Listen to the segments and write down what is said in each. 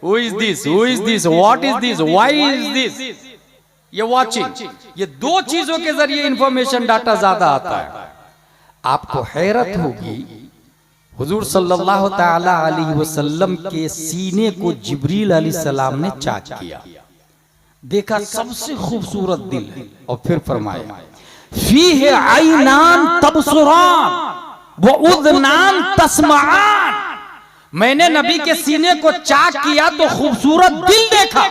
Who is this? Who is this? What is this? Why is this? ये watching, ये दो चीजों के जरिए इंफॉर्मेशन डाटा ज्यादा आता है। आपको हैरत होगी, हुजूर सल्लल्लाहु ताला अलैहि वसल्लम के सीने को जिब्रील अलैहिस्सलाम ने चाक किया, देखा सबसे खूबसूरत दिल है, और फिर फरमाया फीहे आइनान तबसुरान व उज़नान तस्माआन। मैंने नबी के सीने को चाक किया तो खूबसूरत दिल देखा,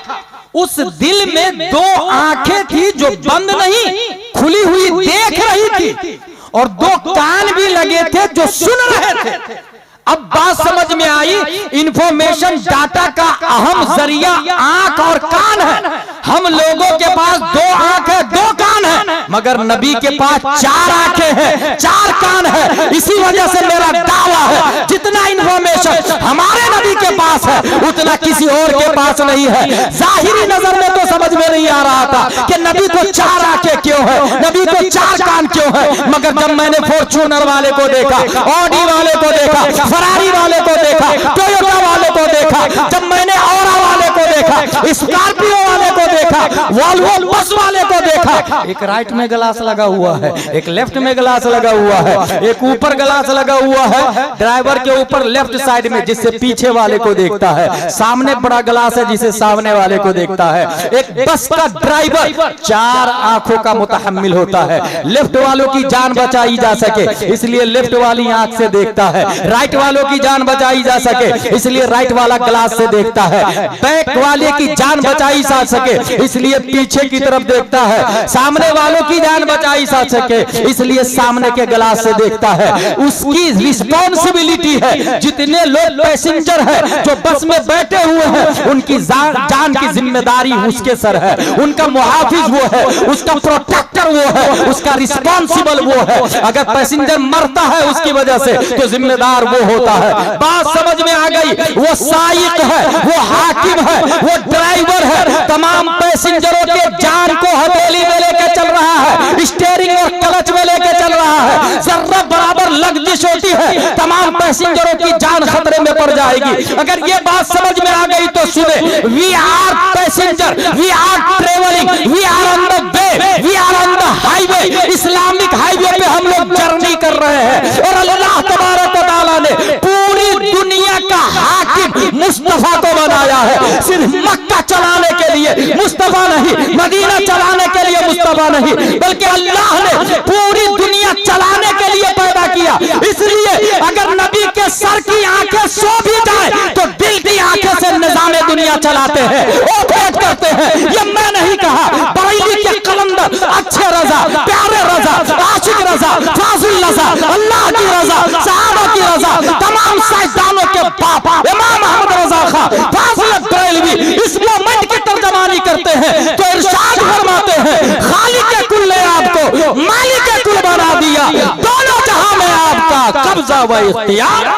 उस दिल में दो आंखें थी जो बंद नहीं खुली हुई देख रही थी, और दो कान भी लगे थे जो सुन रहे थे। अब बात समझ में आई, इंफॉर्मेशन डाटा का अहम जरिया आंख और कान है। हम लोगों के पास दो आंख है, दो कान है, मगर नबी के पास चार आंखें हैं, चार कान है। इसी वजह से मेरा दावा है, जितना इंफॉर्मेशन हमारे नबी के पास है उतना किसी और के पास नहीं है। जाहिरी नजर में तो समझ में नहीं आ रहा था कि नबी को चार आंखें क्यों है, नबी को चार कान क्यों है, मगर जब मैंने फॉर्च्यूनर वाले को देखा, ऑडी वाले को देखा, फरारी वाले को देखा, टोयोटा वाले को देखा, जब मैंने औरा वाले को देखा, स्कॉर्पियो वाले को देखा, वॉल्वो बस वाले को देखा, एक राइट में ग्लास लगा हुआ है, एक लेफ्ट में ग्लास लगा हुआ है, एक ऊपर ग्लास लगा हुआ है ड्राइवर के ऊपर लेफ्ट साइड में जिससे पीछे वाले को देखता है, सामने बड़ा ग्लास है जिसे सामने वाले को देखता है। एक बस का ड्राइवर चार आंखों का मुतहम्मिल होता है। लेफ्ट वालों की जान बचाई जा सके इसलिए लेफ्ट वाली आंख से देखता है, राइट वालों की जान बचाई जा सके इसलिए राइट वाला ग्लास से देखता है, बैक वाले की जान बचाई जा सके इसलिए पीछे की तरफ देखता है, सामने वालों की जान बचाई जा सके इसलिए सामने के ग्लास से देखता है। उसकी रिस्पॉन्सिबिलिटी है, जितने लोग पैसेंजर है जो बस में बैठे हुए हैं उनकी जान की जिम्मेदारी उसके सर है, उनका मुहाफिज वो है, उसका प्रोटेक्टर वो है, उसका रिस्पॉन्सिबल वो है। अगर पैसेंजर मरता है उसकी वजह से तो जिम्मेदार वो होता है। बात समझ में आ गई, वो साइक है, वो हाकिम है, वो ड्राइवर है, तमाम पैसेंजरों के जान को हथेली में लेकर चल रहा है, स्टीयरिंग और क्लच में लेकर चल रहा है। जर्रा बराबर लग्जिश होती है तमाम पैसेंजरों की जान खतरे में पड़ जाएगी। अगर ये बात समझ में आ गई तो सुने, we are passenger, we are travelling, we are on the way, we are on the highway. Islamic highway पे हम लोग जर्नी कर रहे हैं, और अल्लाह तबारक व तआला ने पूरी दुनिया का हाकिम मुस्तफा को बनाया है। सिर्फ मक्का चलाने के लिए मुस्तफा नहीं, मदीना चलाने के लिए मुस्तफा नहीं, बल्कि अल्लाह ने पूरी दुनिया चलाने के लिए पैदा किया। इसलिए अगर नबी के सर की आंखें सो भी जाए तो दिल की आंखें से निजामे दुनिया चलाते हैं, ऑपरेट करते हैं। ये मैं नहीं कहा, बरेली के कलंदर अच्छे रजा, प्यारे रजा, आशिक रजा, फाजिल रजा, अल्लाह की रजा, सहाबा की रजा, तमाम साइंसदानों के बाप इमाम अहमद रजा खां फाजिल बरेलवी इस मोमेंट की तर्जमानी करते हैं तो इरशाद फरमाते हैं, खालिक कुल ने आपको मालिक कुल बना दिया, दोनों जहां में आपका कब्जा व इख्तियार।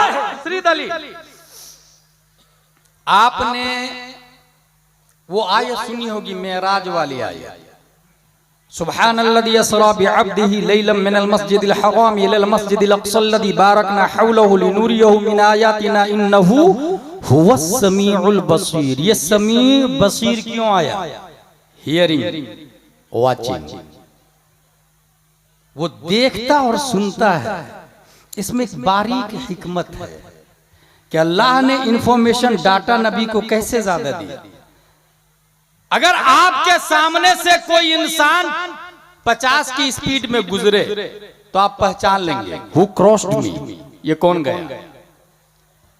आपने वो आयत सुनी होगी मेराज वाली आयत, सुब्हानल्लज़ी अस्रा बिअब्दिही लैलन मिनल मस्जिदिल हराम इलल मस्जिदिल अक़सल्लज़ी बारकना हौलहु लिनुरियहु मिन आयातिना इन्नहु हुवस समीउल बसीर। ये समीउ बसीर क्यों आया? हियरिंग, वाचिंग, वो देखता और सुनता है। इसमें एक बारीक हिकमत है कि अल्लाह ने इंफॉर्मेशन डाटा नबी को कैसे ज्यादा दी। अगर आपके सामने से कोई इंसान 50 की स्पीड में गुजरे तो आप पहचान लेंगे, हु क्रॉस्ड मी, ये कौन गया।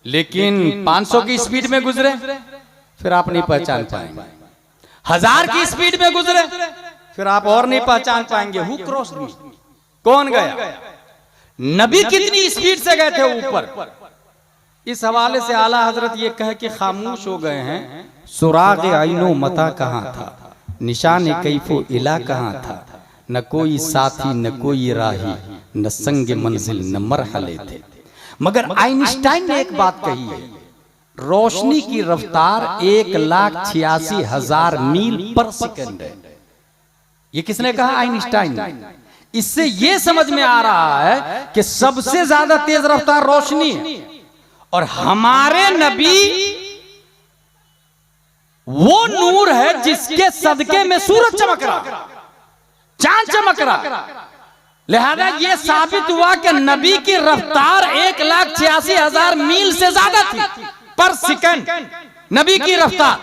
लेकिन 500 की स्पीड में गुजरे फिर आप नहीं पहचान पाएंगे, 1000 की स्पीड में गुजरे फिर आप और नहीं पहचान पाएंगे, हु क्रॉस्ड मी, कौन गया। नबी कितनी स्पीड से गए थे ऊपर। इस हवाले से आला हजरत ये कह के खामोश हो गए हैं, सुराग आइनो मता कहाँ था, निशान कैफो इला कहाँ था, न कोई साथी न कोई राही, न संग मंजिल न मरहले थे। मगर आइंस्टाइन ने एक बात कही है, रोशनी की रफ्तार 1,86,000 मील पर सेकंड है। ये किसने कहा? आइंस्टाइन ने। इससे ये समझ में आ रहा है कि सबसे ज्यादा तेज रफ्तार रोशनी है, और हमारे नबी वो नूर है जिसके सदके में सूरज चमक रहा, चांद चमक रहा। लिहाजा ये साबित हुआ कि नबी की रफ्तार 1,86,000 मील से ज्यादा थी पर सेकंड, नबी की रफ्तार।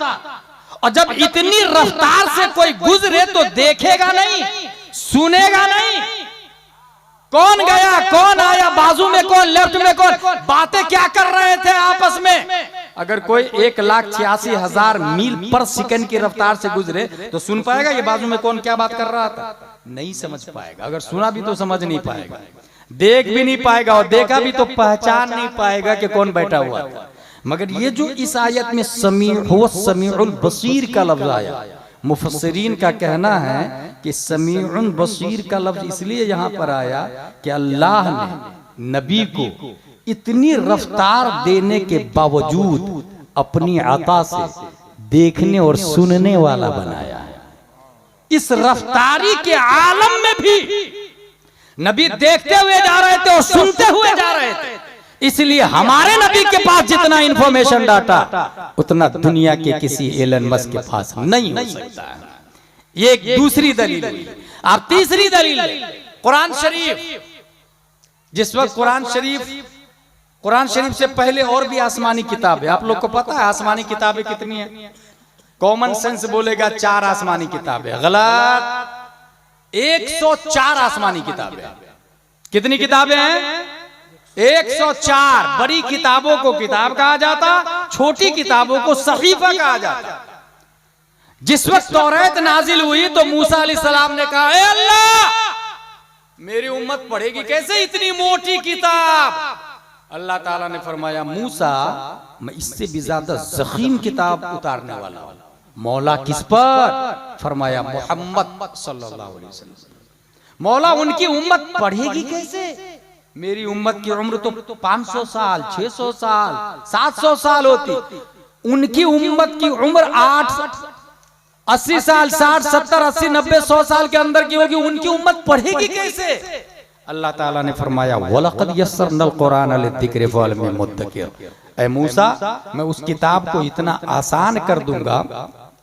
और जब इतनी रफ्तार से कोई गुजरे तो देखेगा नहीं, सुनेगा नहीं, कौन गया कौन आया, बाजू में कौन, लेफ्ट में कौन, बातें क्या कर रहे थे आपस में। अगर कोई 1,86,000 मील पर सेकंड की रफ्तार से गुजरे तो सुन पाएगा ये बाजू में कौन क्या बात कर रहा था? नहीं समझ पाएगा। अगर सुना भी तो समझ नहीं पाएगा, देख भी नहीं पाएगा, और देखा भी तो पहचान नहीं पाएगा कि कौन बैठा हुआ था। मगर ये जो इस आयत में समीउल बसीर का लफ्ज आया, मुफस्सिरीन का कहना है कि समीउल बसीर का लफ्ज इसलिए यहां पर आया कि अल्लाह ने नबी को इतनी रफ्तार देने के बावजूद अपनी अता से देखने और सुनने वाला बनाया है। इस रफ्तारी के आलम में भी नबी देखते हुए जा रहे थे और सुनते हुए जा रहे थे। इसलिए हमारे नबी के पास जितना इंफॉर्मेशन डाटा उतना दुनिया के किसी एलन मस्क के पास नहीं हो सकता है। ये एक दूसरी दलील हुई। आप तीसरी दलील कुरान शरीफ। जिस वक्त कुरान शरीफ से पहले और भी आसमानी किताब है। आप लोग को पता है आसमानी किताबें कितनी है? कॉमन सेंस बोलेगा 4 आसमानी किताबें, गलत। 104 आसमानी किताबें। कितनी किताबें हैं? 104। बड़ी किताबों को किताब कहा जाता, छोटी किताबों को सहीफा कहा जाता। जिस वक्त तौरात नाजिल हुई तो मूसा अलैहिस्सलाम ने कहा, ए अल्लाह, मेरी उम्मत पढ़ेगी कैसे इतनी मोटी किताब? अल्लाह ताला ने फरमाया, मूसा, मैं इससे भी ज्यादा ज़ख़ीम किताब उतारने वाला हूं। मौला किस पर? फरमाया मोहम्मद सल्लल्लाहु अलैहि वसल्लम। मौला उनकी उम्मत पढ़ेगी कैसे? मेरी उम्मत की उम्र तो 500 साल, 600 साल, 700 साल होती। उनकी उम्मत की उम्र 80 साल, 60, 70, 80, 90, 100 साल के अंदर की होगी। उनकी उम्मत पढ़ेगी कैसे? अल्लाह ताला ने फरमाया, वलक़द यस्सरनल कुरान लिज़्ज़िक्रि फ़हल मिन मुद्दकिर। ऐ मूसा, मैं उस किताब को इतना आसान कर दूंगा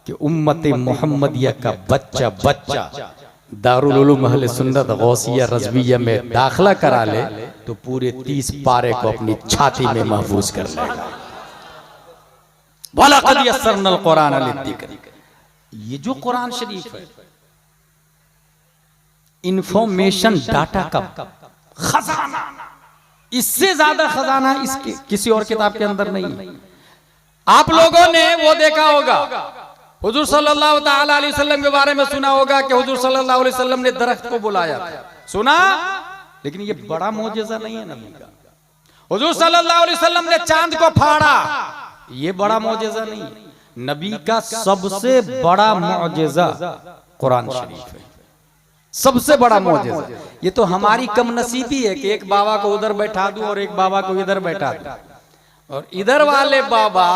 कि उम्मत मुहम्मदिया का बच्चा दारुल उलूम अहले सुन्नत गौसिया रज़विया में दाखिला करा ले तो पूरे 30 पारे को अपनी छाती में महफूज कर लेगा। वलक़द यस्सरनल कुरान लिज़्ज़िक्रि। ये जो कुरान शरीफ है, इंफॉर्मेशन डाटा का खजाना, इससे ज्यादा खजाना इसके किसी और किताब के अंदर नहीं। आप लोगों ने वो देखा होगा, हुजूर सल्लल्लाहु ताला अलैहि वसल्लम के बारे में सुना होगा कि हुजूर सल्लल्लाहु अलैहि वसल्लम ने दरख्त को बुलाया था, सुना? लेकिन ये बड़ा मौजज़ा नहीं है नबी का। हुजूर सल्लल्लाहु अलैहि वसल्लम ने चांद को फाड़ा, ये बड़ा मौजज़ा नहीं है। नबी का सबसे बड़ा मौजज़ा कुरान शरीफ है, सबसे बड़ा मौजज़ा। ये तो हमारी कम नसीबी है कि एक बाबा को उधर बैठा दूं और एक बाबा को इधर बैठा दूं, और इधर वाले बाबा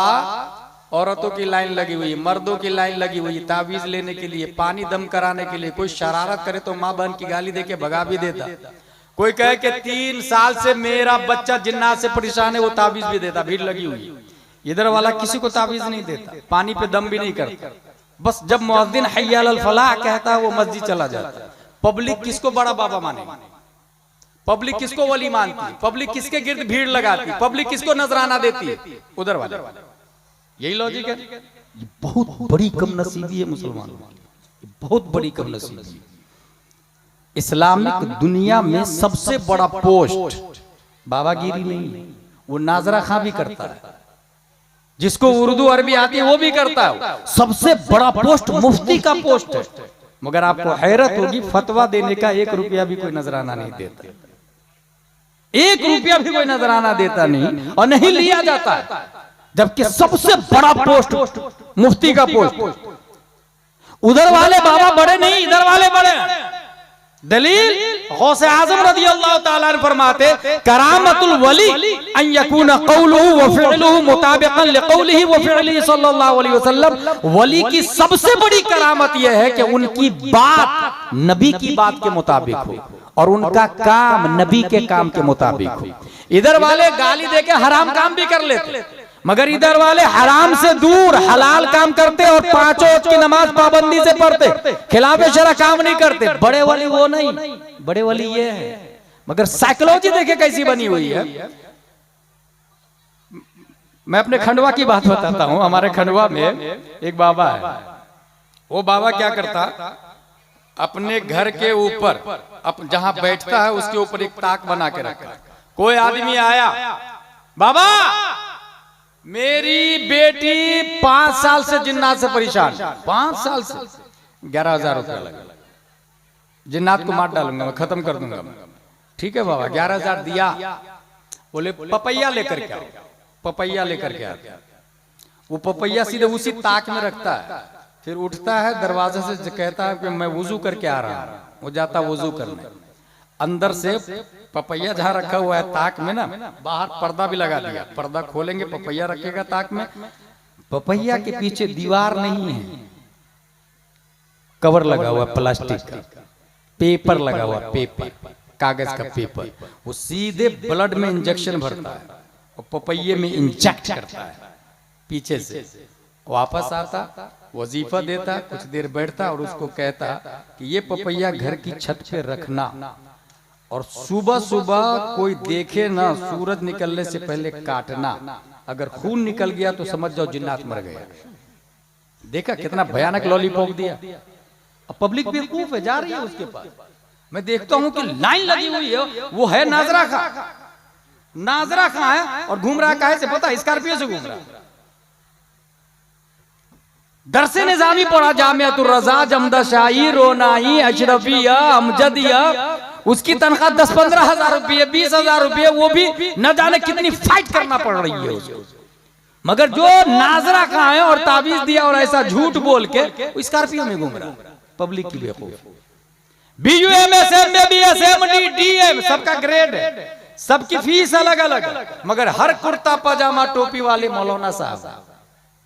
औरतों की लाइन लगी हुई, मर्दों की लाइन लगी हुई, तावीज लेने के लिए, पानी दम कराने के लिए। कोई शरारत करे तो माँ बहन की गाली देके भगा भी देता। कोई कहे कि 3 साल से मेरा बच्चा जिन्नात से परेशान है, वो तावीज भी देता। भीड़ लगी हुई। इधर वाला किसी को तावीज नहीं देता, पानी पे दम भी नहीं करता। बस जब मुअज्जिन हय्या अलल फलाह कहता है वो मस्जिद चला जाता है। पब्लिक किसको बड़ा बाबा मानेगी? पब्लिक किसको वली मानती? पब्लिक किसके गिर्द भीड़ लगाती? पब्लिक किसको नजराना देती? उधर वाले। यही लॉजिक है। ये बहुत बड़ी कम नसीबी है मुसलमानों की, बहुत बड़ी कम नसीबी। इस्लामिक दुनिया में सबसे बड़ा पोस्ट बाबागिरी नहीं, वो नाजरा खां भी करता है। जिसको उर्दू अरबी आती है वो भी करता है। सबसे बड़ा पोस्ट मुफ्ती का पोस्ट है। मगर आपको हैरत होगी, फतवा देने का 1 रुपया भी कोई नजराना नहीं देता। 1 रुपया भी कोई नजराना देता नहीं, और नहीं लिया जाता है। जबकि सबसे बड़ा पोस्ट मुफ्ती का पोस्ट। उधर वाले बाबा बड़े नहीं, इधर वाले बड़े। दलील गौसे आज़म रज़ियल्लाहु ताला अन्हु फरमाते, करामतुल वली अन यकून क़ौलुहु व फ़िअलुहु मुताबिक़न लिक़ौलिही व फ़िअलिही सल्लल्लाहु अलैहि वसल्लम। वली की सबसे बड़ी करामत यह है कि उनकी बात नबी की बात के मुताबिक हो और उनका काम नबी के काम के मुताबिक हो। इधर वाले गाली देके हराम काम भी कर लेते, मगर इधर वाले हराम से दूर हलाल काम करते और पांचों वक्त की नमाज पाबंदी से पढ़ते, खिलाफे शरा काम नहीं करते। बड़े वाली वो नहीं, बड़े वाली ये है। मगर साइकोलॉजी देखे कैसी बनी हुई है। मैं अपने खंडवा की बात बताता हूं। हमारे खंडवा में एक बाबा है। वो बाबा क्या करता, अपने घर के ऊपर जहां बैठता है उसके ऊपर एक ताक बना के रखा। कोई आदमी आया, बाबा मेरी बेटी 5 साल से जिन्नात से परेशान, 5 साल से 11,000 रुपया लगा, जिन्नात को मार डालूंगा मैं, खत्म कर दूंगा। ठीक है बाबा, 11,000 दिया। बोले पपैया लेकर के आओ, पपैया लेकर के आता। वो पपैया सीधे उसी ताक में रखता है, फिर उठता है दरवाजे से कहता है कि मैं वुजू करके आ रहा हूं। वो जाता वुजू करने, अंदर से पपैया जहां रखा हुआ है ताक में ना, बाहर पर्दा भी लगा दिया। पर्दा खोलेंगे, पपैया रखेगा ताक में। पपैया के पीछे दीवार नहीं है, कवर लगा हुआ प्लास्टिक का, पेपर लगा हुआ, पेपर, कागज का पेपर। वो सीधे ब्लड में इंजेक्शन भरता है और पपैये में इंजेक्ट करता है पीछे से। वापस आता, वजीफा देता, कुछ देर बैठता और उसको कहता कि ये पपैया घर की छत पे रखना और सुबह सुबह कोई देखे ना, सूरज निकलने से पहले काटना। अगर खून निकल गया तो समझ जाओ जिन्नात मर गया। देखा कितना भयानक लॉलीपॉप दिया। अब पब्लिक बेवकूफ है, जा रही है उसके पास। मैं देखता हूं कि लाइन लगी हुई है। वो है नाजरा खां, नाजरा खां है और घूम रहा है, से पता, स्कॉर्पियो से घूम रहा है। दरसे निजामी पढ़ा, जामियातुर रजा, जमदशाही, रोनाई, अशरफिया, अमजदिया। उसकी तनख्वाह 10-15 हजार रुपये, 20,000 रुपये, वो भी न जाने कितनी फाइट करना पड़ रही है उसको। मगर जो नाजरा खां है और ताबीज दिया और ऐसा झूठ बोल के स्कॉर्पियो में घूम रहा, पब्लिक की बेवकूफ। BUM, MBA, MD, DM सबका ग्रेड है, सबकी फीस अलग अलग, मगर हर कुर्ता पजामा टोपी वाले मौलाना साहब।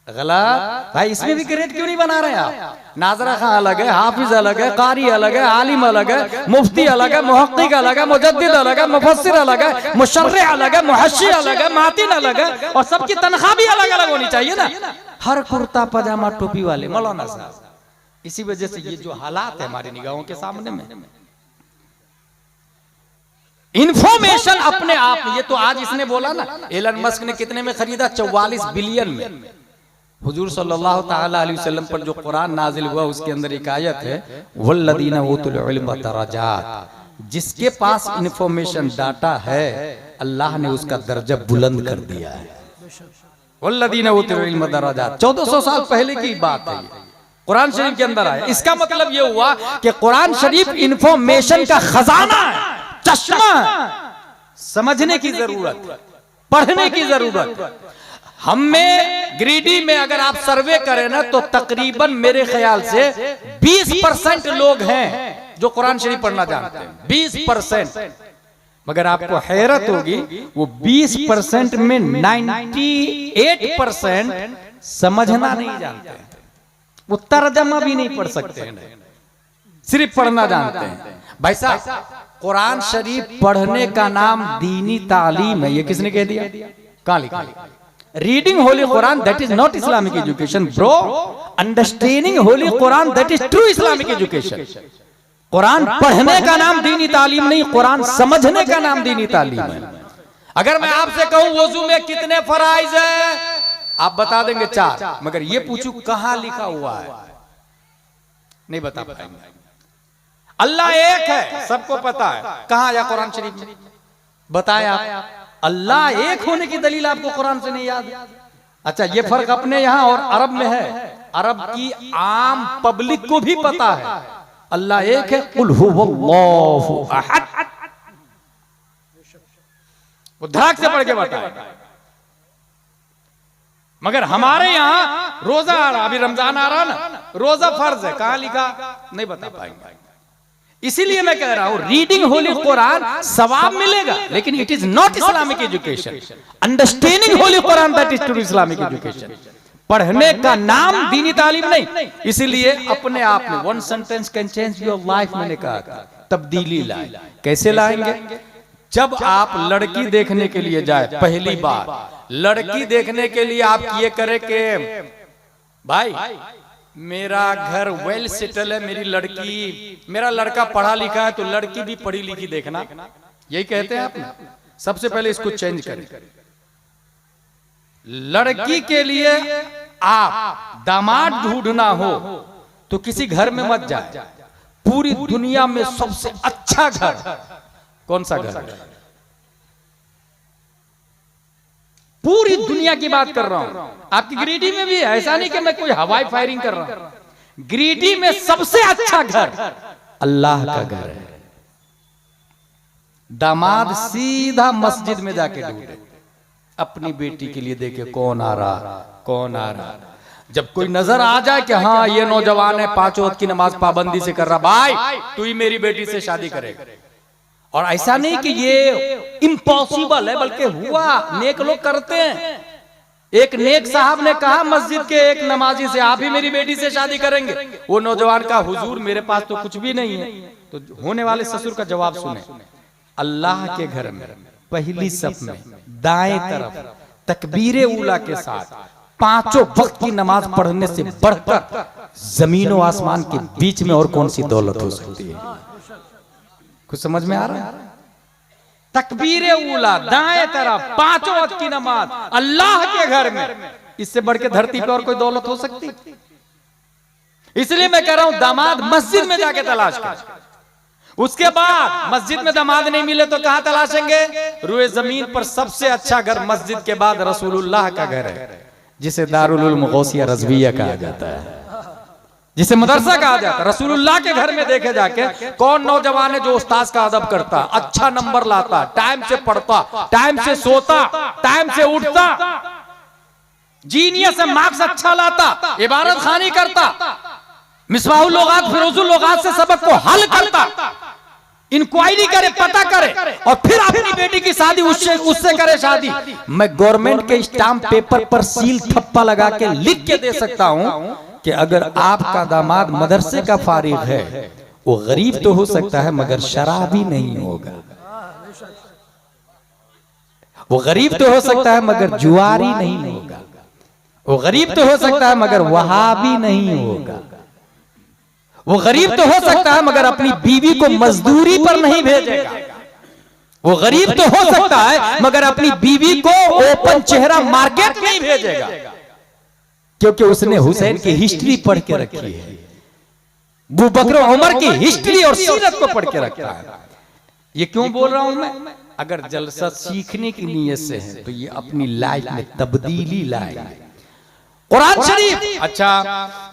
गलत भाई, इसमें भी ग्रेड क्यों नहीं बना रहे आप? नाजरा खां अलग है, हाफिज अलग है, कारी अलग है, आलिम अलग है, मुफ्ती अलग है, मुहक्किक अलग है, मुजद्दिद अलग है, मुफस्सिर अलग है, मुशर्रिह अलग है, मुहश्शी अलग है, मातिन अलग है, और सबकी तनख्वाह भी अलग अलग होनी चाहिए ना। हर कुर्ता पजामा टोपी वाले मौलाना साहब। इसी वजह से ये जो हालात है हमारी निगाहों के सामने में, इंफॉर्मेशन अपने आप में। ये तो आज इसने बोला ना, एलन मस्क ने कितने में खरीदा? 44 बिलियन में। हुजूर सल्लल्लाहु ताला अलैहि वसल्लम पर जो कुरान नाजिल हुआ उसके अंदर एक आयत है, वल्लदीना उतुल इल्म दरजात। जिसके पास इंफॉर्मेशन डाटा है, अल्लाह ने उसका दर्जा बुलंद कर दिया है। वल्लदीना उतुल इल्म दरजात, 1400 साल पहले की बात है, कुरान शरीफ के अंदर आया। इसका मतलब ये हुआ कि कुरान शरीफ इंफॉर्मेशन का खजाना है, चश्मा है। समझने की जरूरत, पढ़ने की जरूरत। हमें ग्रीडी में अगर आप सर्वे करें ना, तो तकरीबन मेरे ख्याल से 20% लोग हैं जो कुरान शरीफ पढ़ना जानते हैं, 20%। मगर आपको हैरत होगी, वो 20% में 98% समझना नहीं जानते हैं। वो तर्जमा भी नहीं पढ़ सकते हैं, सिर्फ पढ़ना जानते हैं। भाई साहब, कुरान शरीफ पढ़ने का नाम दीनी तालीम है, ये किसने कह दिया? कहां लिखा? Reading Holi Quran that is not Islamic education bro. Understanding Holi Quran that is true Islamic education. Quran पढ़ने का नाम दीनी तालीम नहीं, कुरान समझने का नाम दीनी तालीम है। अगर मैं आपसे कहूं वजू में कितने फराइज है, आप बता देंगे 4, मगर ये पूछूं कहां लिखा हुआ है, नहीं बता पाएंगे। अल्लाह एक है, सबको पता है, कहां या कुरान शरीफ में बताएं आप? अल्लाह एक होने की दलील आपको कुरान से नहीं याद? अच्छा, ये फर्क अपने यहां और अरब में है। अरब की आम पब्लिक को भी पता है अल्लाह एक है, कुल हुवल्लाहु अहद। वो धड़क से पढ़ के बताए। मगर हमारे यहां रोजा आ रहा, अभी रमजान आ रहा ना, रोजा फर्ज है, कहां लिखा? नहीं बता पाएंगे। इसीलिए मैं कह रहा हूं, रीडिंग होली कुरान सवाब मिलेगा, लेकिन it is not Islamic education. Understanding Holi Quran that is true Islamic education. पढ़ने का नाम दीनी तालीम नहीं। इसीलिए अपने आप में one sentence can change your life, मैंने कहा तब्दीली लाए। कैसे लाएंगे? जब आप लड़की देखने के लिए जाए पहली बार, लड़की देखने के लिए आप ये करें कि भाई मेरा घर वेल सेटल है, मेरी लड़की, मेरा लड़का पढ़ा लिखा है, तो लड़की भी पढ़ी लिखी देखना, यही कहते हैं आप। सबसे पहले इसको चेंज करें। लड़की के लिए आप दामाद ढूंढना हो तो किसी घर में मत जाए। पूरी दुनिया में सबसे अच्छा घर कौन सा घर है? पूरी दुनिया की बात कर रहा हूं। आपकी गिरिडीह में भी है, ऐसा नहीं कि मैं कोई हवाई फायरिंग कर रहा हूं। गिरिडीह में सबसे अच्छा घर अल्लाह का घर है। दामाद सीधा मस्जिद में जाके ढूंढे, अपनी बेटी के लिए देखे कौन आ रहा, कौन आ रहा। जब कोई नजर आ जाए कि हाँ ये नौजवान है, 5 वक्त की नमाज पाबंदी से कर रहा, भाई तू ही मेरी बेटी से शादी करेगा। और ऐसा नहीं कि ये इम्पॉसिबल है, बल्कि हुआ, नेक लोग करते हैं। एक नेक साहब ने कहा मस्जिद के एक नमाजी से, आप ही मेरी बेटी से शादी करेंगे? वो नौजवान का, हुजूर मेरे पास तो कुछ भी नहीं है। तो होने वाले ससुर का जवाब सुने, अल्लाह के घर में पहली सफ में दाएं तरफ तकबीरे उला के साथ 5 वक्त की नमाज पढ़ने से बढ़कर जमीन और आसमान के बीच में और कौन सी दौलत हो सकती है? कुछ समझ में आ रहा है? तकबीरे उला दाएं तरफ 5 वक्त की नमाज अल्लाह के घर में, इससे बढ़ के धरती पर और कोई दौलत हो सकती? इसलिए मैं कह रहा हूं दामाद मस्जिद में जाके तलाश कर। उसके बाद मस्जिद में दामाद नहीं मिले तो कहां तलाशेंगे? रुए जमीन पर सबसे अच्छा घर मस्जिद के बाद रसूलुल्लाह का घर है, जिसे दारुल उलूम गौसिया रज़विया कहा जाता है, जिसे मदरसा कहा जाता है। रसूलुल्लाह के घर में देखे जाके कौन नौजवान है जो उस्ताद का अदब करता, अच्छा नंबर लाता, टाइम से पढ़ता, टाइम से सोता, टाइम से उठता, जीनियस से मार्क्स अच्छा लाता, इबारत खानी करता, मिसबाहुल लुगात फिरोजुल लुगात से सबक को हल करता, इंक्वायरी करे, पता करे, और फिर अपनी बेटी की शादी उससे करे शादी। मैं गवर्नमेंट के स्टाम्प पेपर पर सील ठप्पा लगा के लिख के दे सकता हूं कि अगर आपका दामाद मदरसे का फारिग है, वो गरीब तो हो सकता है मगर शराबी नहीं होगा। वो गरीब तो हो सकता है मगर जुआरी नहीं होगा। वो गरीब तो हो सकता है मगर वहाबी नहीं होगा। वो गरीब तो हो सकता है मगर अपनी बीवी को मजदूरी पर नहीं भेजेगा। वो गरीब तो हो सकता है मगर अपनी बीवी को ओपन चेहरा मार्केट नहीं भेजेगा, क्योंकि उसने हुसैन की हिस्ट्री पढ़ के रखी है, अबू बकर उमर की हिस्ट्री और सीरत को पढ़ के रखा है। ये क्यों बोल रहा हूं मैं? अगर जलसा सीखने की नीयत से है तो ये अपनी लाइफ में तब्दीली लाएंगे। कुरान शरीफ, अच्छा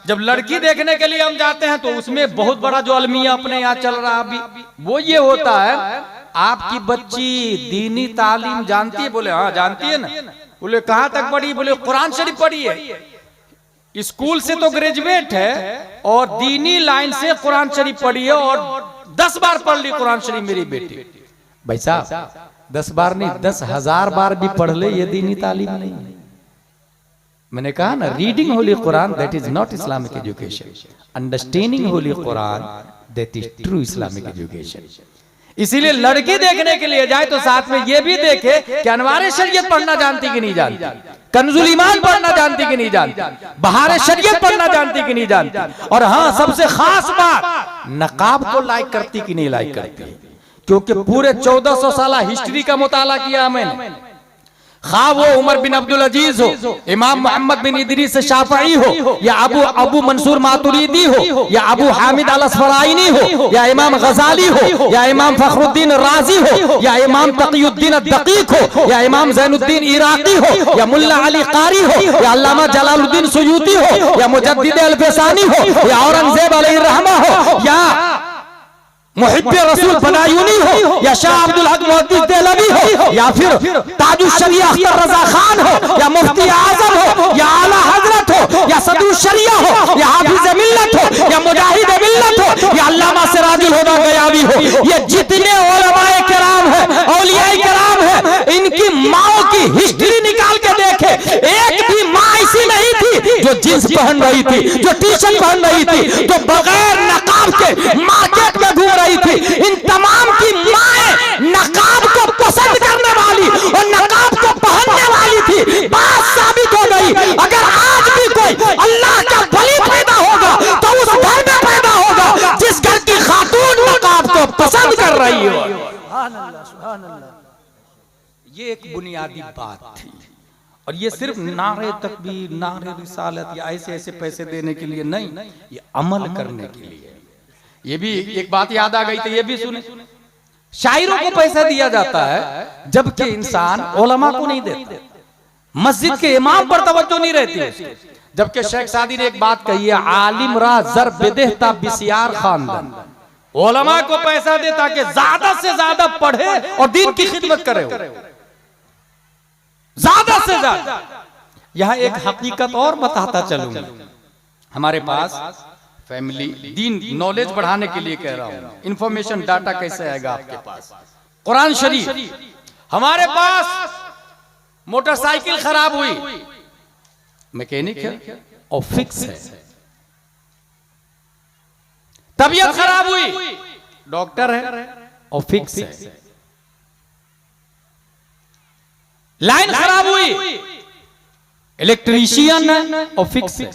जब लड़की देखने के लिए हम जाते हैं तो उसमें बहुत बड़ा जो अलमिया अपने यहाँ चल रहा अभी, वो ये होता है, आपकी बच्ची दीनी तालीम जानती है? बोले हाँ जानती है ना। बोले कहाँ तक पढ़ी? बोले कुरान शरीफ पढ़ी है, स्कूल से तो ग्रेजुएट है और दीनी लाइन से कुरान शरीफ पढ़ी है और 10 बार पढ़ ली कुरान शरीफ मेरी बेटी। भाई साहब 10 बार नहीं, 10,000 बार भी पढ़ ले, ये दीनी तालीम नहीं। मैंने कहा ना, reading Holi Quran that is not Islamic education, understanding Holi Quran that is true Islamic education. इसीलिए लड़की देखने के लिए जाए तो साथ में ये भी देखे कि अनवार शरीयत पढ़ना जानती कि नहीं जानती, कंजुल ईमान पढ़ना जानती कि नहीं जानती, बहार शरीयत पढ़ना जानती कि नहीं जानती, और हाँ सबसे खास बात, नकाब को लाइक करती कि नहीं लाइक करती। क्योंकि पूरे 1400 साल हिस्ट्री का मुताला किया मैंने, खा वो उमर बिन अब्दुल अजीज हो, इमाम मोहम्मद बिन इदरीस शाफई हो, या अबू मंसूर मातुरीदी हो, या अबू हामिद अल असफराइनी हो, या इमाम गजाली हो, या इमाम फखरुद्दीन राजी हो, या इमाम तकीयुद्दीन दकीक हो, या इमाम ज़ैनुद्दीन इराकी हो, या मुल्ला अली कारी हो, या अल्लामा जलालुद्दीन सुयूती हो, या मुजद्दिद अल-फसानी हो, या औरंगजेब अलैहिर्रहमा हो, या मुहिब्बे रसूल बदायूनी हो, या शाह अब्दुल हक मुहद्दिस देहलवी हो, या फिर ताजुश शरिया अख्तर रजा खान हो, या मुफ्ती आजम हो, या आला हजरत हो, या सदरुश शरिया हो, या हाफिज मिल्लत हो, या मुजाहिद मिल्लत हो, या अल्लामा सिराजुल हुदा गयावी हो। ये जितने उलमाए किराम हैं, औलियाए किराम हैं, इनकी माओ की हिस्ट्री निकाल के देखे, एक भी माँ ऐसी नहीं थी जो जींस पहन रही थी, जो टी शर्ट पहन रही थी, जो बगैर नकाब के मार्केट में घूम रही थी। इन तमाम की माएं नकाब को पसंद करने वाली और नकाब को पहनने वाली थी। ये एक बुनियादी बात थी। और ये सिर्फ नारे तकबीर, नारे रिसालत या ऐसे ऐसे पैसे देने के लिए नहीं, ये अमल करने के लिए। ये भी एक बात याद आ गई, तो ये भी सुने, शायरों को पैसा दिया जाता है जबकि इंसान उलमा को नहीं देता, मस्जिद के इमाम पर तवज्जो नहीं रहती है। जबकि शेख सादी ने एक बात कही है, आलिम रा जर बेदेहता बिसियार खानदान, उलमा को पैसा दे ताकि ज्यादा से ज्यादा पढ़े और दीन की खिदमत करे, ज्यादा से ज्यादा। यहां एक हकीकत और बताता चलूंगा, हमारे पास फैमिली दीन नॉलेज बढ़ाने के लिए कह रहा हूं, इंफॉर्मेशन डाटा कैसे आएगा आपके पास। कुरान शरीफ, हमारे पास मोटरसाइकिल खराब हुई, मैकेनिक है और फिक्स है। तबीयत खराब हुई, डॉक्टर है और फिक्स है। लाइन खराब हुई, इलेक्ट्रीशियन है और फिक्स है,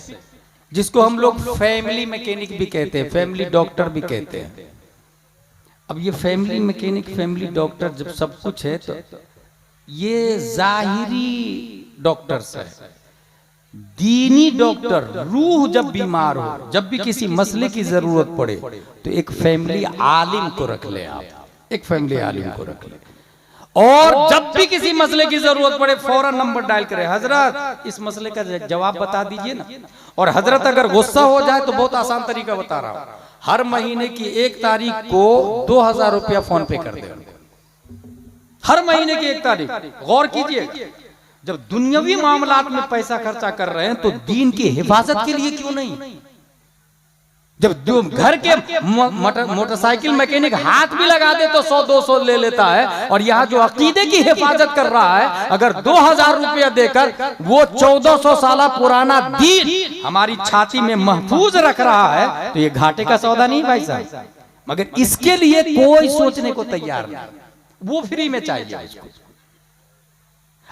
जिसको हम लोग फैमिली मैकेनिक भी कहते हैं, फैमिली डॉक्टर भी कहते हैं। अब ये फैमिली मैकेनिक, फैमिली डॉक्टर जब सब कुछ है तो ये जाहिरी डॉक्टर्स है। दीनी डॉक्टर, रूह जब बीमार हो, जब भी किसी मसले की जरूरत पड़े तो एक फैमिली आलिम को रख ले आप, एक फैमिली आलिम को रख ले, और जब भी किसी मसले की जरूरत पड़े फौरन नंबर डायल करें, हजरत इस मसले का जवाब बता दीजिए ना। और हजरत अगर गुस्सा हो जाए तो बहुत आसान तरीका बता रहा हूं, हर महीने की 1 तारीख को 2000 रुपया फोन पे कर दे, हर महीने की 1 तारीख। गौर कीजिए, जब दुनियावी मामलात में पैसा खर्चा कर रहे हैं तो दीन की हिफाजत के लिए क्यों नहीं। जब घर के मोटरसाइकिल मैकेनिक हाथ भी लगा दे तो 100-200 ले लेता है, और यहाँ जो अकीदे की हिफाजत कर रहा है अगर 2000 रुपया देकर वो 1400 साल पुराना दीन हमारी छाती में महफूज रख रहा है, तो ये घाटे का सौदा नहीं भाई साहब। मगर इसके लिए कोई सोचने को तैयार नहीं, वो फ्री में चाहिए इसको।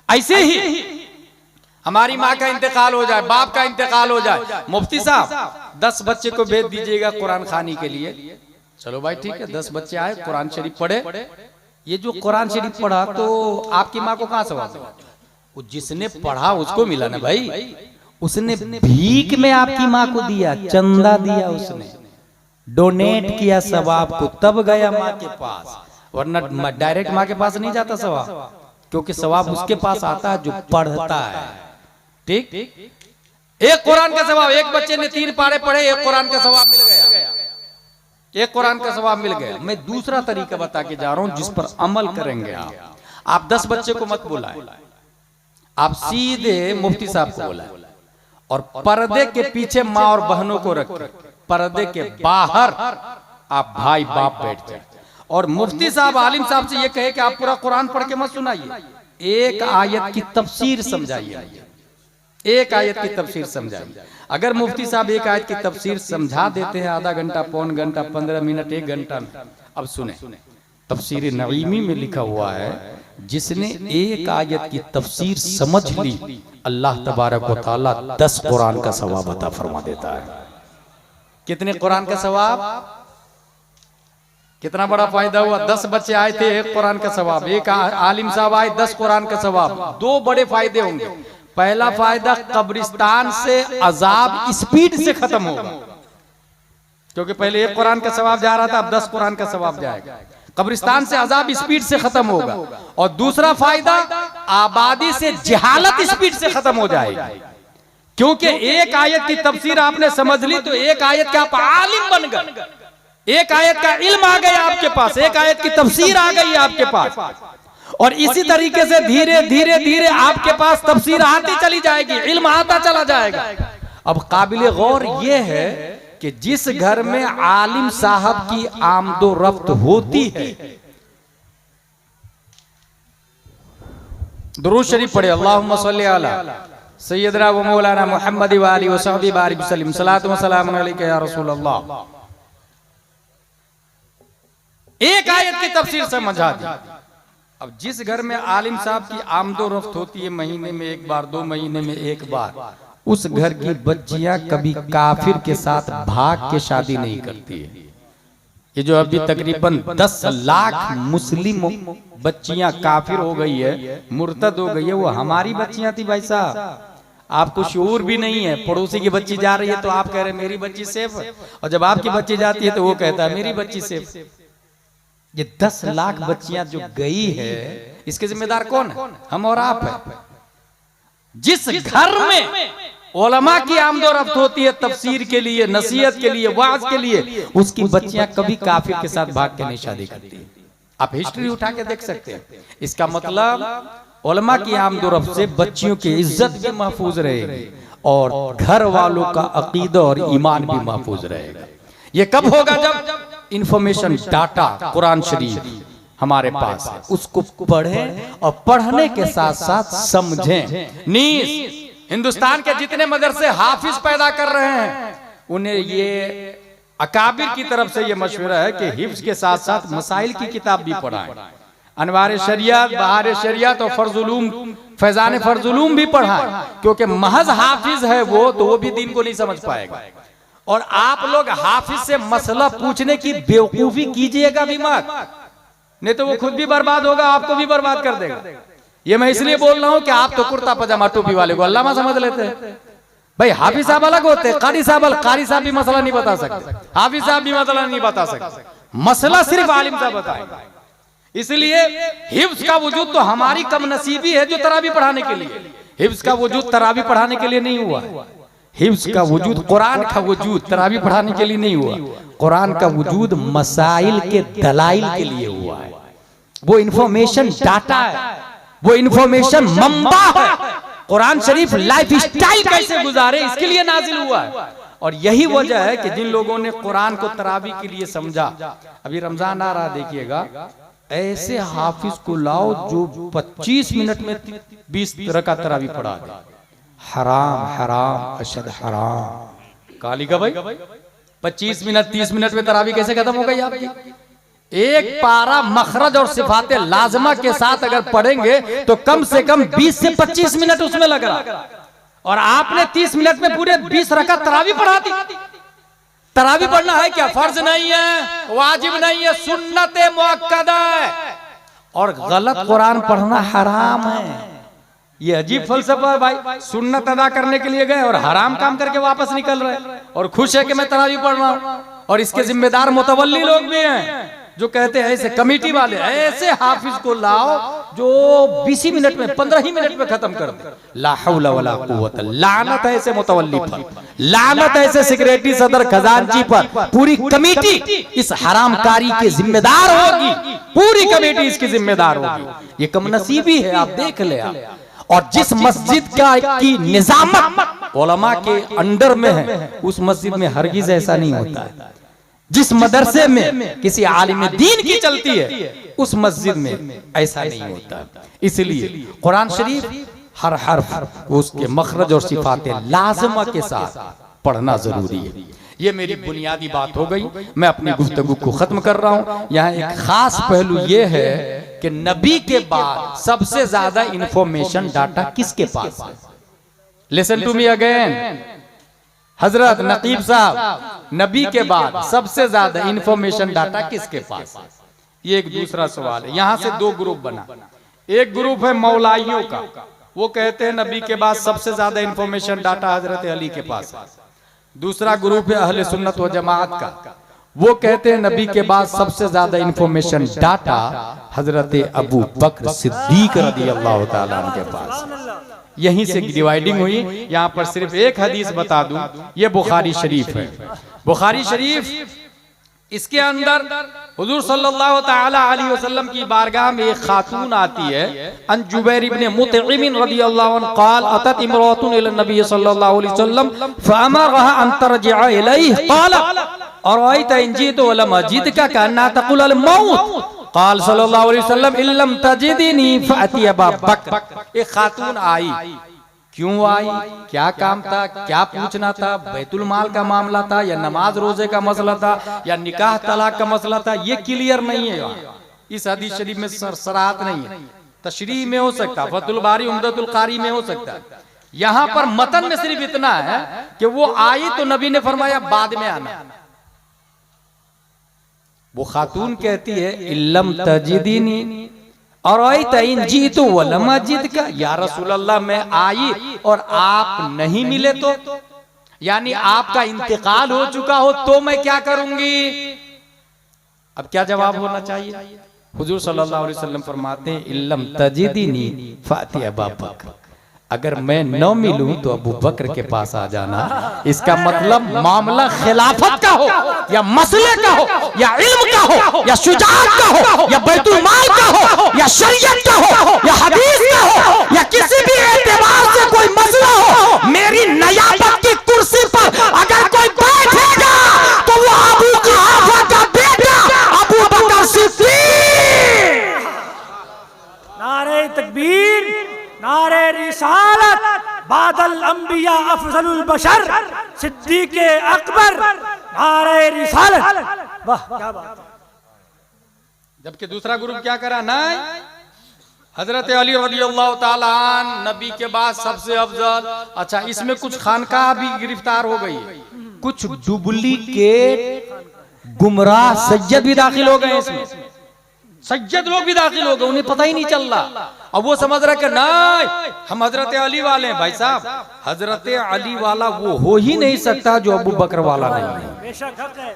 ऐसे ही हमारी माँ का इंतकाल हो जाए, बाप का इंतकाल हो जाए, मुफ्ती साहब 10 बच्चे को भेज दीजिएगा कुरान खानी के लिए। चलो भाई ठीक है, 10 बच्चे आए, कुरान शरीफ पढ़े। ये जो कुरान शरीफ पढ़ा तो आपकी माँ को कहां सवाब मिला? वो जिसने पढ़ा उसको मिला ना भाई, उसने भीख में आपकी माँ को दिया, चंदा दिया, उसने डोनेट किया सवाब को, तब गया माँ के पास, वरना डायरेक्ट माँ के पास नहीं जाता सवाब, क्योंकि सवाब उसके पास आता है जो पढ़ता है। ठीक, एक कुरान का सवाब, एक बच्चे ने 3 पारे पढ़े, एक कुरान का सवाब मिल गया, एक कुरान का सवाब मिल गया। मैं दूसरा तरीका बता के जा रहा हूं जिस पर अमल करेंगे आप 10 बच्चे को मत बुलाएं, आप सीधे मुफ्ती साहब को बुलाएं, और पर्दे के पीछे माँ और बहनों को रखें, पर्दे के बाहर आप भाई बाप बैठ जाए, और मुफ्ती साहब आलिम साहब से ये कहे कि आप पूरा कुरान पढ़ के मत सुनाइए, एक आयत की तफसीर समझाइए, एक आयत की तफसीर समझाइए। अगर मुफ्ती साहब एक आयत की तफसीर समझा देते हैं आधा घंटा, पौन घंटा, 15 मिनट, 1 घंटा में, अब सुने, तफसीर नईमी में लिखा हुआ है, जिसने एक आयत की तफसीर समझ ली अल्लाह तबारक व तआला 10 कुरान का सवाब अता फरमा देता है। कितने कुरान का सवाब? कितना बड़ा फायदा हुआ। 10 बच्चे आए थे, 1 कुरान का सवाब, एक आलिम साहब आए, 10 कुरान का सवाब। 2 बड़े फायदे होंगे। पहला फायदा, कब्रिस्तान से अजाब स्पीड से खत्म होगा, क्योंकि पहले 1 कुरान का सवाब जा रहा था, अब 10 कुरान का सवाब जाएगा। कब्रिस्तान से अजाब स्पीड से खत्म होगा। और दूसरा फायदा, आबादी से जहालत स्पीड से खत्म हो जाएगी, क्योंकि एक आयत की तफसीर आपने समझ ली तो एक आयत का आप आलिम बन गए, एक आयत का इल्म आ गया आपके पास, एक आयत की तफसीर आ गई आपके पास, और इसी तरीके से धीरे धीरे धीरे आपके पास तफसीर आती चली जाएगी, इल्म आता चला जाएगा। अब काबिल गौर यह है कि जिस घर में आलिम साहब की आमदो रफ्त होती है, दुरूद शरीफ पढ़े, अल्लाहुम्मा सल्ली अला सय्यदना व मौलाना मुहम्मद व आलिहि व सहबी बारिक वसल्लम, सलातु व सलाम अलैका या रसूल अल्लाह। एक आयत की तफसीर समझा दी। अब जिस घर में आलिम साहब की आमदो रफ्त होती है महीने में 1 बार, 2 महीने में 1 बार, उस घर की बच्चियां कभी काफिर के साथ भाग के शादी नहीं करती है। ये जो अभी तकरीबन 10 लाख मुस्लिम बच्चियां काफिर हो गई है, मुर्तद हो गई है, वो हमारी बच्चियां थी भाई साहब। आपको शऊर भी नहीं है, पड़ोसी की बच्ची जा रही है तो आप कह रहे मेरी बच्ची सेफ है, और जब आपकी बच्ची जाती है तो वो कहता है मेरी बच्ची सेफ। ये 10 लाख बच्चियां जो गई है, इसके जिम्मेदार कौन है? हम और आप है। जिस घर में उलमा की आमदोरफ्त होती है तफसीर के लिए, नसीहत के लिए, वाज के लिए, उसकी बच्चियां कभी काफिर के साथ भाग के नहीं शादी करती। आप हिस्ट्री उठा के देख सकते हैं। इसका मतलब उलमा की आमदोरफ्त से बच्चियों की इज्जत भी महफूज रहेगी और घर वालों का अकीदा और ईमान भी महफूज रहेगा। ये कब होगा? जब इंफॉर्मेशन डाटा कुरान शरीफ हमारे पास है, उसको पढ़ें और पढ़ने के साथ साथ समझें। नीस हिंदुस्तान के जितने मदरसे हाफिज पैदा कर रहे हैं, उन्हें ये अकाबिर की तरफ से ये मशवरा है कि हिफ्ज के साथ साथ मसाइल की किताब भी पढ़ाएं। अनवार शरियत, बहार शरियत और फर्जुलूम, फैजान फर्जुलूम भी पढ़ाएं, क्योंकि महज हाफिज है वो, तो वो भी दीन को नहीं समझ पाएगा। और आप लोग हाफिज से मसला पूछने की बेवकूफी कीजिएगा भी मत, नहीं तो वो खुद भी बर्बाद होगा, आपको भी बर्बाद कर देगा। ये मैं इसलिए बोल रहा हूं कि आप तो कुर्ता पजामा टोपी वाले को अल्लामा समझ लेते हैं। भाई हाफिज साहब अलग होते हैं, कारी साहब भी मसला नहीं बता सकते, हाफिज साहब भी मसला नहीं बता सकते, मसला सिर्फ आलिम साहब बताएंगे। इसलिए हिफ्ज का वजूद तो हमारी कम नसीबी है जो तरावी पढ़ाने के लिए। हिफ्ज का वजूद तरावी पढ़ाने के लिए नहीं हुआ। हिफ्ज का वजूद, कुरान का वजूद तरावी पढ़ाने के लिए नहीं हुआ। कुरान का वजूद मसाइल के दलाइल के लिए हुआ है। वो इंफॉर्मेशन डाटा है, वो इंफॉर्मेशन मंबा है। कुरान शरीफ लाइफ स्टाइल कैसे गुजारे इसके लिए नाजिल हुआ है। और यही वजह है कि जिन लोगों ने कुरान को तरावी के लिए समझा, अभी रमजान आ रहा देखिएगा, ऐसे हाफिज को लाओ जो 25 मिनट में 20 रकात तरावी पढ़ा दे। हराम हराम अशद हराम। काली का भाई 25 मिनट 30 मिनट में तरावी कैसे खत्म हो गई आपकी? एक पारा मखरज और सिफाते लाजमा के साथ अगर पढ़ेंगे तो कम से कम 20 से 25 मिनट उसमें लग रहा, और आपने 30 मिनट में पूरे 20 रकात तरावी पढ़ा दी। तरावी पढ़ना है क्या? फर्ज नहीं है, वाजिब नहीं है, सुन्नत मुअक्कदा है। और गलत कुरान पढ़ना हराम है। ये अजीब फलसफा है भाई। सुन्नत अदा करने के लिए गए और हराम काम करके वापस निकल रहे, और खुश है कि मैं तरावी पढ़ रहा हूं। और इसके जिम्मेदार मुतवल्ली लोग भी हैं जो कहते हैं, ऐसे कमेटी वाले, ऐसे हाफिज को लाओ जो 20 मिनट में 15 मिनट में खत्म कर दे। ला हौला वला कुव्वता। लानत है ऐसे मुतवल्ली पर, लानत है ऐसे सेक्रेटरी, सदर, खजांची पर। पूरी कमेटी इस हरामकारी के जिम्मेदार होगी, पूरी कमेटी इसकी जिम्मेदार होगी। ये कम नसीबी है, आप देख ले आप। और जिस मस्जिद का की निजामत उलमा के अंडर में है, उस मस्जिद में हरगिज ऐसा नहीं होता है। जिस मदरसे में किसी आलिम दीन की चलती है, उस मस्जिद में ऐसा नहीं होता। इसलिए कुरान शरीफ हर हर्फ उसके मखरज और सिफाते लाज़िमा के साथ पढ़ना जरूरी है। ये मेरी बुनियादी बात हो गई। मैं अपनी गुफ्तगू को खत्म कर रहा हूँ। यहाँ एक खास पहलू ये है कि नबी के बाद सबसे ज्यादा इंफॉर्मेशन डाटा किसके पास है? लिसन टू मी अगेन, हजरत नकीब साहब, नबी के बाद सबसे ज्यादा इंफॉर्मेशन डाटा किसके पास है? ये एक दूसरा सवाल है। यहां से दो ग्रुप बना। एक ग्रुप है मौलाइयों का, वो कहते हैं नबी के बाद सबसे ज्यादा इंफॉर्मेशन डाटा हजरत अली के पास है। दूसरा ग्रुप है अहले सुन्नत व जमात का, वो कहते हैं नबी के बाद सबसे ज्यादा इंफॉर्मेशन डाटा हजरत अबू बकर सिद्दीक रज़ियल्लाहु ताला अन्हु के पास है। यहीं से डिवाइडिंग हुई। यहाँ पर सिर्फ एक हदीस बता दूं, ये बुखारी शरीफ है। बुखारी शरीफ, इसके अंदर हुजूर सल्लल्लाहु ताला अलैहि वसल्लम की बारगाह में एक खातून आती है। अन जुबैर इब्न मुतइम रज़ियल्लाहु अन्हु क़ाल अतत इमरातुन इला नबी सल्लल्लाहु अलैहि वसल्लम फअमरहा अन तरजिअ इलैहि क़ाल अरअयत इन जीतु वलम अजिदका कअन्ना तक़ुल अल मौत क़ाल सल्लल्लाहु अलैहि वसल्लम इल्लम तजिदनी फअति अबा बकर। एक खातून आई, क्यों आई, क्या काम था, क्या पूछना था? बैतुल माल का मामला था, या नमाज रोजे का मसला था, या निकाह तलाक का मसला था? ये क्लियर नहीं है। इस हदीस शरीफ में सराहत नहीं है। तशरीह में हो सकता, फतुल बारी उम्दतुल कारी में हो सकता है। यहाँ पर मतन में सिर्फ इतना है कि वो आई तो नबी ने फरमाया बाद में आना। वो खातून कहती है इल्लम तजिदीनी और इन जीतू वलम अजिद का, या रसूल अल्लाह मैं आई और आप नहीं मिले तो, यानी आपका इंतकाल हो चुका हो तो मैं क्या करूंगी। अब क्या जवाब होना चाहिए। हुजूर सल्लल्लाहु अलैहि वसल्लम फरमाते हैं इल्लम तजिदीनी फाती अबा बकर, अगर मैं न मिलूं तो अबू बकर के पास आ जाना। इसका मतलब मामला खिलाफत का हो या मसले का हो या इल्म का हो या शुजाअत का हो या बैतुल माल का हो या शरीयत का हो या हदीस का हो या किसी भी एतबार से कोई मसला हो, मेरी नयाबत की कुर्सी पर अगर कोई बैठेगा तो वो अबू कुहाफा का बेटा अबू बकर सिद्दीक। नारे तकबीर, नारे रिसालत, बादल अंबिया अफजलुल बशर सिद्दीक अकबर, नारे रिसालत। वाह क्या बात है। जबकि दूसरा ग्रुप क्या करा ना, हजरत अली रज़ियल्लाहु ताला अन्हु नबी के बाद सबसे अफजल। अच्छा, इसमें कुछ खानकाह भी गिरफ्तार हो गई, कुछ डुप्लीकेट गुमराह सज्जद भी दाखिल हो गए इसमें, सज्जद लोग भी दाखिल हो गए, उन्हें पता ही नहीं चल रहा। अब वो समझ रहा कि नहीं हम हजरत अली वाले हैं। भाई साहब, हजरत अली वाला वो हो ही नहीं सकता जो अबू बकर वाला नहीं है। बेशक हक है।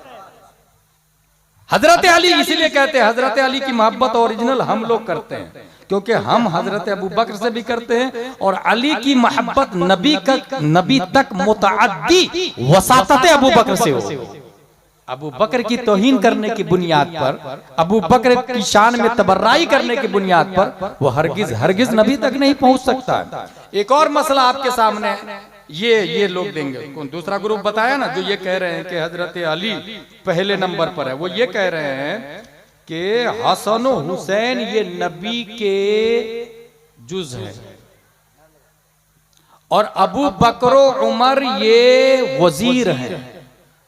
हजरत अली इसीलिए कहते हैं हजरत अली की मोहब्बत ओरिजिनल हम लोग करते हैं, क्योंकि हम हजरत अबू बकर से भी करते हैं और अली की मोहब्बत नबी तक मुतअद्दी वसातत अबू बकर से हो। अबू बकर की तौहीन करने की बुनियाद पर, अबू बकर की शान में तबर्राई करने की बुनियाद पर वो हरगिज नबी तक नहीं पहुंच सकता। एक और मसला आपके सामने ये लोग देंगे। दूसरा ग्रुप बताया ना जो ये कह रहे हैं कि हजरत अली पहले नंबर पर है, वो ये कह रहे हैं कि हसन हुसैन ये नबी के जुज है और अबू बकर उमर ये वजीर है।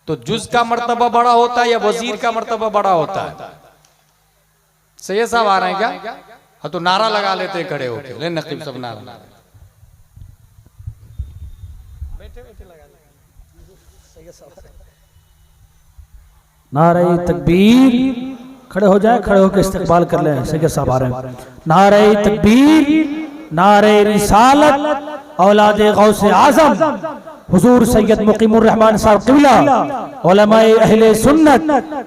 तो जुज का मर्तबा बड़ा होता है या वजीर का मर्तबा बड़ा होता है? सही साहब आ रहे हैं क्या? हाँ, तो नारा लगा लेते हैं खड़े होके। ले नकीब सब नारा नारे तकबीर, खड़े हो जाए, खड़े होकर इस्तेकबाल कर ले। सैयद साहब आ रहे हैं। नारे तकबीर, नारे रिसालत, औलादे गौसे आजम हुजूर सैयद मुकीमुर रहमान साहब क़िबला, उलमाए अहले सुन्नत,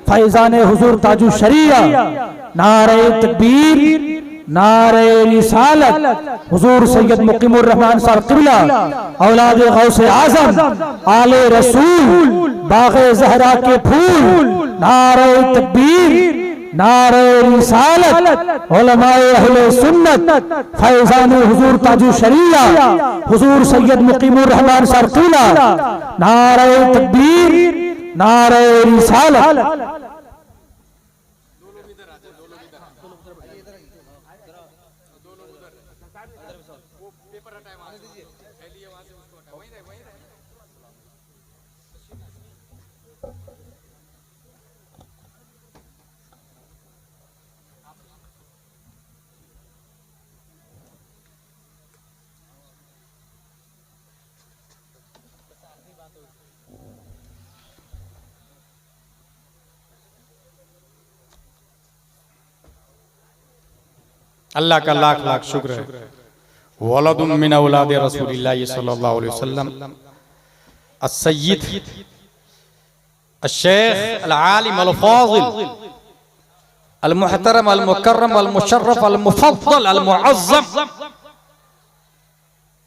फैज़ान हुजूर ताजु शरिया। नारे तकबीर, नारे रिसालत, हुजूर सैयद मुकीमुर रहमान साहब क़िबला, औलादे गौसे आजम, आले रसूल, बाग़े ज़हरा के फूल। नारे तकबीर, नारे रिसालत, उलमाए अहले सुन्नत, फैज़ान हुजूर ताजु शरिया, हुजूर सैयद मुकीमुर रहमान साहब क़िबला। नारे तकबीर, नारे रिसालत। अल्लाह का लाख लाख शुक्र है। वलदुम मिन औलाद रसूलिल्लाह सल्लल्लाहु अलैहि वसल्लम अस्सय्यिद अश-शेख अल-आलिम अल-फाज़िल अल-मुहतरम अल-मुकर्रम अल-मुशर्रफ अल-मुफद्दल अल-मुअज़्ज़म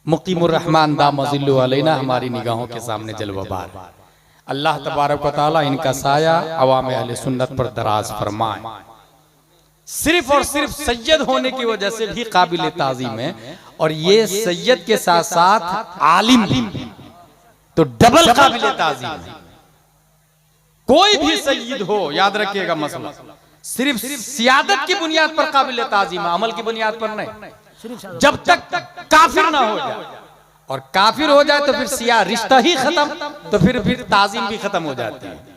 मुकीमुर रहमान दामज़िल्लु अलैना हमारी निगाहों के सामने जलवाबार। अल्लाह तबारक व तआला इनका साया अवाम अहले सुन्नत पर दराज फरमाए। सिर्फ और सिर्फ सैयद होने की वजह से भी काबिल ताज़ीम है, और ये सैयद के साथ साथ आलिम भी, तो डबल काबिल ताज़ीम है। कोई भी सैयद हो, याद रखिएगा मसला, सिर्फ सियादत की बुनियाद पर काबिल ताज़ीम है, अमल की बुनियाद पर नहीं। जब तक काफिर ना हो जाए, और काफिर हो जाए तो फिर सिया रिश्ता ही खत्म, तो फिर ताज़ीम भी खत्म हो जाती है।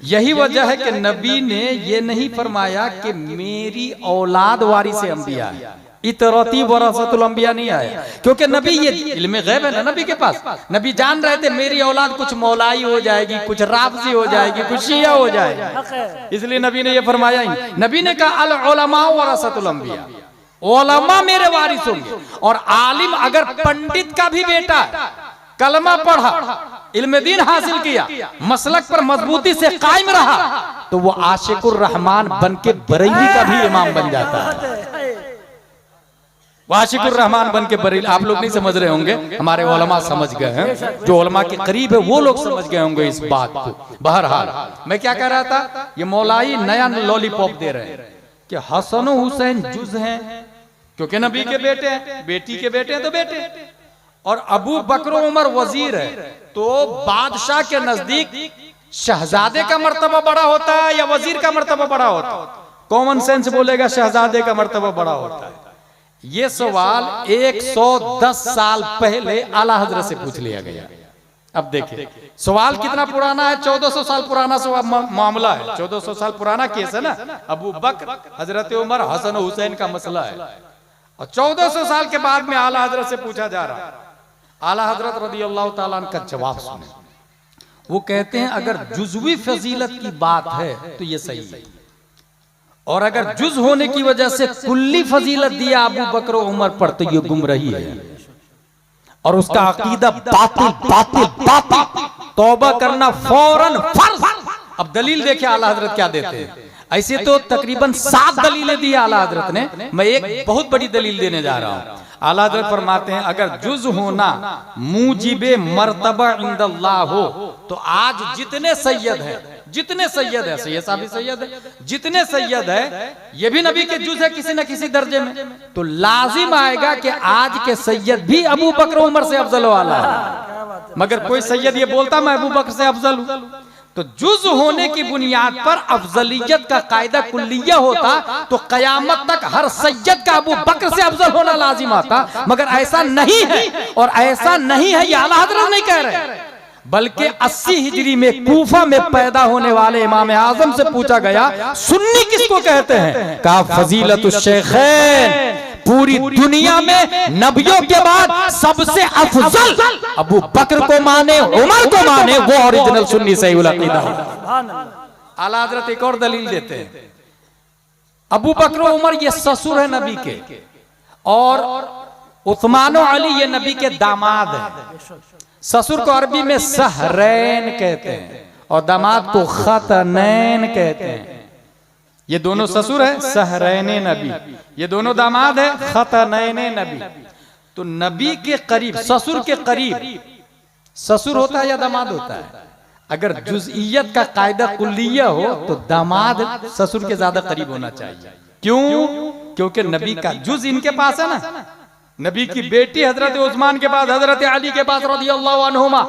यही वजह है कि नबी ने ये नहीं फरमाया कि मेरी औलाद वारिस अंबिया है, इतरती वरासतुल अंबिया नहीं आया, क्योंकि नबी ये इल्म गैब है ना नबी के पास। नबी जान रहे थे मेरी औलाद कुछ मौलाई हो जाएगी, कुछ राफजी हो जाएगी, कुछ शिया हो जाएगी, इसलिए नबी ने ये फरमाया ही। नबी ने कहा अल उलमा वरासतुल अंबिया, उलमा मेरे वारिस होंगे। और आलिम अगर पंडित का भी बेटा कलमा पढ़ा, इल्म दीन हासिल किया, मसलक पर मजबूती से कायम रहा, तो वो आशिकुर रहमान बन के बरेली का भी इमाम बन जाता है। आशिकुर रहमान बन के बरेली, आप लोग नहीं समझ रहे होंगे, हमारे उलमा समझ गए हैं, जो उलमा के करीब है वो लोग समझ गए होंगे इस बात को। बहरहाल मैं क्या कह रहा था, ये मौलाई नया लॉलीपॉप दे रहे हैं कि हसन हुसैन जुज हैं, क्योंकि नबी के बेटे हैं, बेटी के बेटे हैं तो बेटे, और अबू बकर उमर वजीर है, तो बादशाह के नजदीक शहजादे का मर्तबा बड़ा होता है या वजीर का मर्तबा बड़ा होता है? कॉमन सेंस बोलेगा शहजादे का मर्तबा बड़ा होता है। ये सवाल 110 साल पहले आला हजरत से पूछ लिया गया। अब देखिए सवाल कितना पुराना है, 1400 साल पुराना मामला है, 1400 साल पुराना केस है ना। अबू बकर, हजरत उमर, हसन हुसैन का मसला है, और 1400 साल के बाद में आला हजरत से पूछा जा रहा है। आला हजरत रदियल्लाहु ताला अन्हु का जवाब सुने। वो कहते हैं अगर जुज़वी फजीलत की बात है तो ये सही है, और अगर जुज होने की वजह से कुल्ली फजीलत दिया अबू बकर उमर पर तो ये गुमराही है, और उसका अकीदा बातिल बातिल बातिल, तौबा करना फौरन फर्ज। अब दलील देखे आला हजरत क्या देते हैं। ऐसे तो तकरीबन 7 दलीलें दी आला हजरत ने, मैं एक बहुत बड़ी दलील देने जा रहा हूं। आला हजरत फरमाते हैं अगर जुज होना मूजिबे मर्तबा इंदल्लाह हो, तो आज जितने सैयद है, जितने सैयद है, सैयद साहब भी सैयद है, जितने सैयद है ये भी नबी के जुज है किसी न किसी दर्जे में, तो लाजिम आएगा कि आज के सैयद भी अबू बकर उमर से अफजल वाला है। मगर कोई सैयद ये बोलता मैं अबू बकर से अफजल हूं, तो जुज होने की बुनियाद पर अफजलियत का कायदा कुल्लिया होता तो कयामत तक हर सैयद का अबू बकर से अफजल होना लाजिम आता। मगर ऐसा नहीं है, और ऐसा नहीं है ये आला हजरत नहीं कह रहे, बल्कि 80 हिजरी में कूफा में पैदा होने वाले इमाम आजम से पूछा गया सुन्नी किसको कहते हैं? कहा फजीलतुश शेखैन, पूरी दुनिया में नबियों के बाद सबसे अफजल अबू बकर को माने, उमर को माने, वो ओरिजिनल सुन्नी सही अकीदा है। आला हजरत एक और दलील देते हैं, अबू बकर उमर ये ससुर है नबी के, और उस्मान अली ये नबी के दामाद है। ससुर को अरबी में सहरैन कहते हैं और दामाद को खतनैन कहते हैं। ये दोनों ससुर है सहरैन नबी, ये दोनों दामाद है खतनैन नबी। तो नबी के करीब, ससुर के करीब ससुर होता है या दामाद होता है? अगर जुज़इयत का कायदा कुल्लिया हो तो दामाद ससुर के ज्यादा करीब होना चाहिए। क्यों? क्योंकि नबी का जुज इनके पास है ना। नबी की बेटी हजरत उस्मान के बाद हजरत अली के पास रदियल्लाहु अन्हुमा,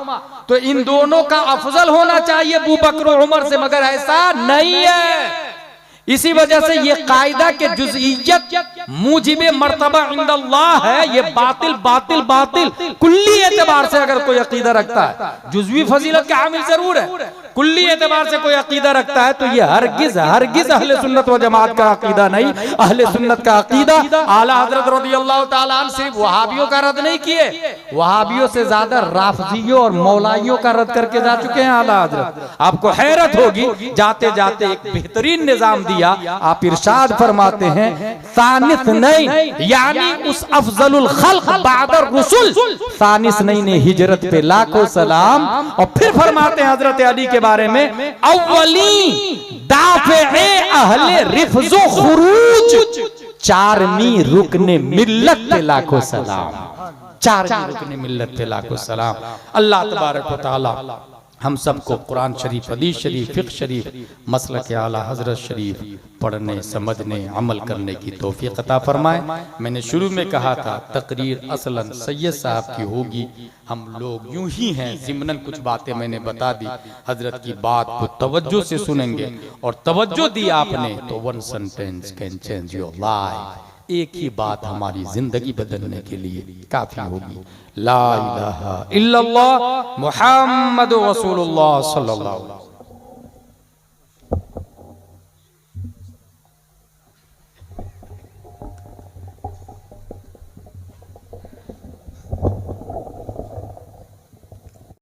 तो इन दोनों का अफजल होना चाहिए अबू बकर उमर से, मगर ऐसा नहीं है। इसी वजह से ये कायदा के जुज़इयत मूजिबे मर्तबा इंदल्लाह है, ये बातिल बातिल बातिल कुल्ली एतबार से अगर कोई अकीदा रखता है, जुज़वी फजीलत के हामिल जरूर है, कुल्ली एतबार से कोई अकीदा रखता है तो ये हरगिज हरगिज अहले सुन्नत व जमात का अकीदा नहीं। अहले सुन्नत का अकीदा आला हजरत रदियल्लाहु ताला अन्हु सिर्फ वहाबियों का रद्द नहीं किए, वहाबियों से ज्यादा राफजियों और मौलाइयों का रद्द करके जा चुके हैं आला हजरत। आपको हैरत होगी, जाते जाते एक बेहतरीन निजाम दिया। आप इरशाद फरमाते हैं सानिस नहीं, यानी उस अफजलुल खल्क बादर रसूल सानिस नहीं ने हिजरत पे लाखों सलाम। और फिर फरमाते हैं हजरत अली के बारे में अव्वली दाफे अहले रिफ्जो खुरूज, चारमी रुकने मिल्लत पे लाखों सलाम, चारमी रुकने मिल्लत पे लाखों सलाम। अल्लाह तबारक व तआला हम सबको कुरान शरीफ, हदीस शरीफ, फिक़्ह शरीफ, मसलक आला हजरत शरीफ पढ़ने, समझने, अमल करने की तौफीक अता फरमाए। मैंने शुरू में कहा था तकरीर असलन सैयद साहब की होगी, हम लोग यूं ही हैं, ज़िम्नन कुछ बातें मैंने बता दी। हजरत की बात को तवज्जो से सुनेंगे, और तवज्जो दी आपने तो 1 sentence can change your life. एक ही बात हमारी जिंदगी बदलने के लिए काफी होगी, ला इलाहा इल्लल्लाह मुहम्मदुर रसूलुल्लाह सल्लल्लाहु अलैहि वसल्लम।